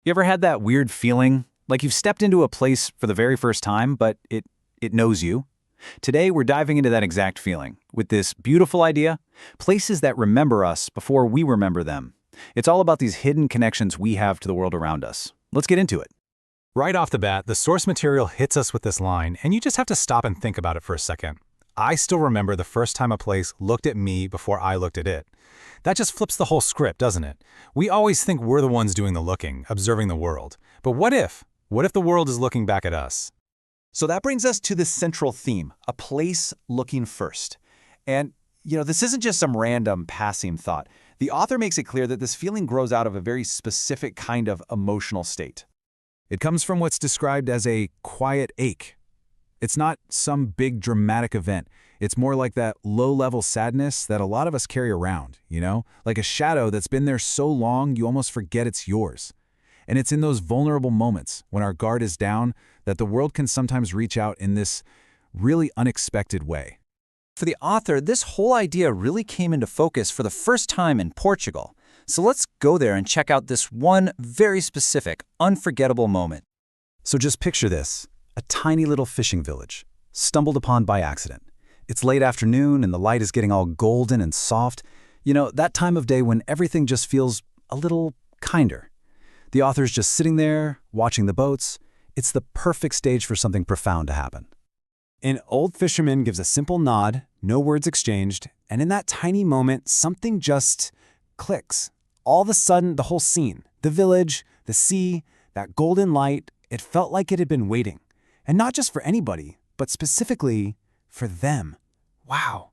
You ever had that weird feeling, like you've stepped into a place for the very first time, but it knows you? Today, we're diving into that exact feeling with this beautiful idea, places that remember us before we remember them. It's all about these hidden connections we have to the world around us. Let's get into it. Right off the bat, the source material hits us with this line, and you just have to stop and think about it for a second. I still remember the first time a place looked at me before I looked at it. That just flips the whole script, doesn't it? We always think we're the ones doing the looking, observing the world. But what if? What if the world is looking back at us? So that brings us to the central theme, a place looking first. And, this isn't just some random passing thought. The author makes it clear that this feeling grows out of a very specific kind of emotional state. It comes from what's described as a quiet ache. It's not some big dramatic event. It's more like that low-level sadness that a lot of us carry around, like a shadow that's been there so long you almost forget it's yours. And it's in those vulnerable moments, when our guard is down, that the world can sometimes reach out in this really unexpected way. For the author, this whole idea really came into focus for the first time in Portugal. So let's go there and check out this one very specific, unforgettable moment. So just picture this, a tiny little fishing village, stumbled upon by accident. It's late afternoon and the light is getting all golden and soft. That time of day when everything just feels a little kinder. The author's just sitting there, watching the boats. It's the perfect stage for something profound to happen. An old fisherman gives a simple nod, no words exchanged, and in that tiny moment, something just clicks. All of a sudden, the whole scene, the village, the sea, that golden light, it felt like it had been waiting. And not just for anybody, but specifically for them. Wow,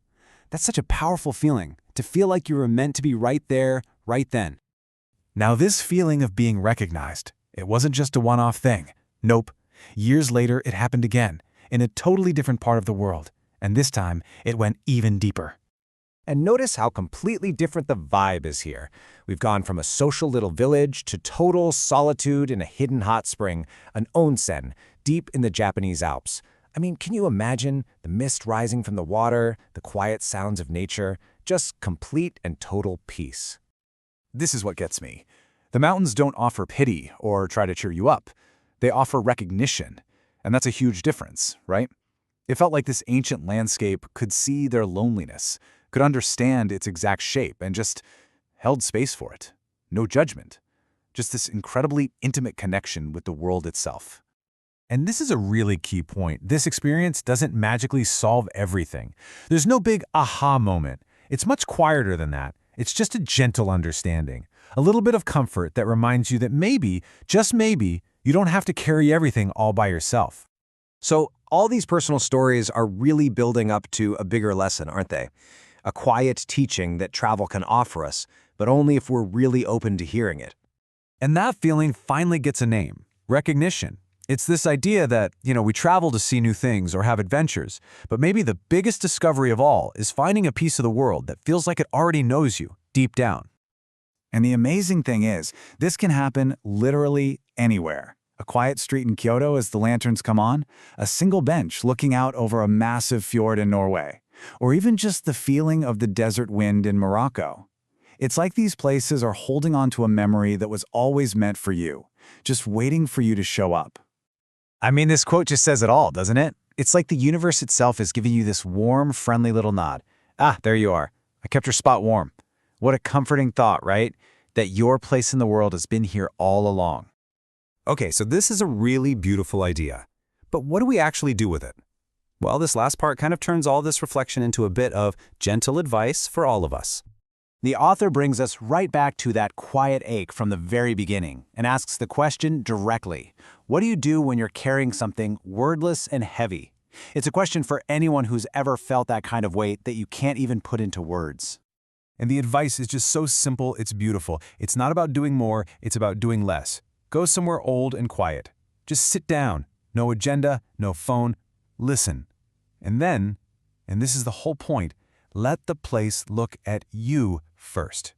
that's such a powerful feeling, to feel like you were meant to be right there, right then. Now this feeling of being recognized, it wasn't just a one-off thing. Nope. Years later, it happened again, in a totally different part of the world. And this time, it went even deeper. And notice how completely different the vibe is here. We've gone from a social little village to total solitude in a hidden hot spring, an onsen, deep in the Japanese Alps. I mean, can you imagine the mist rising from the water, the quiet sounds of nature, just complete and total peace? This is what gets me. The mountains don't offer pity or try to cheer you up. They offer recognition. And that's a huge difference, right? It felt like this ancient landscape could see their loneliness, could understand its exact shape, and just held space for it. No judgment. Just this incredibly intimate connection with the world itself. And this is a really key point. This experience doesn't magically solve everything. There's no big aha moment. It's much quieter than that. It's just a gentle understanding, a little bit of comfort that reminds you that maybe, just maybe, you don't have to carry everything all by yourself. So all these personal stories are really building up to a bigger lesson, aren't they? A quiet teaching that travel can offer us, but only if we're really open to hearing it. And that feeling finally gets a name, recognition. It's this idea that, we travel to see new things or have adventures, but maybe the biggest discovery of all is finding a piece of the world that feels like it already knows you, deep down. And the amazing thing is, this can happen literally anywhere. A quiet street in Kyoto as the lanterns come on, a single bench looking out over a massive fjord in Norway, or even just the feeling of the desert wind in Morocco. It's like these places are holding on to a memory that was always meant for you, just waiting for you to show up. I mean, this quote just says it all, doesn't it? It's like the universe itself is giving you this warm, friendly little nod. Ah, there you are. I kept your spot warm. What a comforting thought, right? That your place in the world has been here all along. Okay, so this is a really beautiful idea. But what do we actually do with it? Well, this last part kind of turns all this reflection into a bit of gentle advice for all of us. The author brings us right back to that quiet ache from the very beginning and asks the question directly. What do you do when you're carrying something wordless and heavy? It's a question for anyone who's ever felt that kind of weight that you can't even put into words. And the advice is just so simple, it's beautiful. It's not about doing more, it's about doing less. Go somewhere old and quiet. Just sit down. No agenda, no phone. Listen. And then, and this is the whole point, let the place look at you first.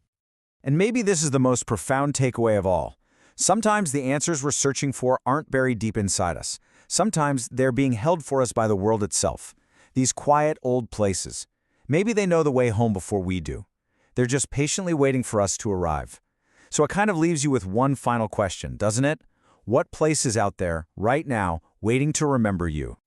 And maybe this is the most profound takeaway of all. Sometimes the answers we're searching for aren't buried deep inside us. Sometimes they're being held for us by the world itself. These quiet old places. Maybe they know the way home before we do. They're just patiently waiting for us to arrive. So it kind of leaves you with one final question, doesn't it? What place is out there, right now, waiting to remember you?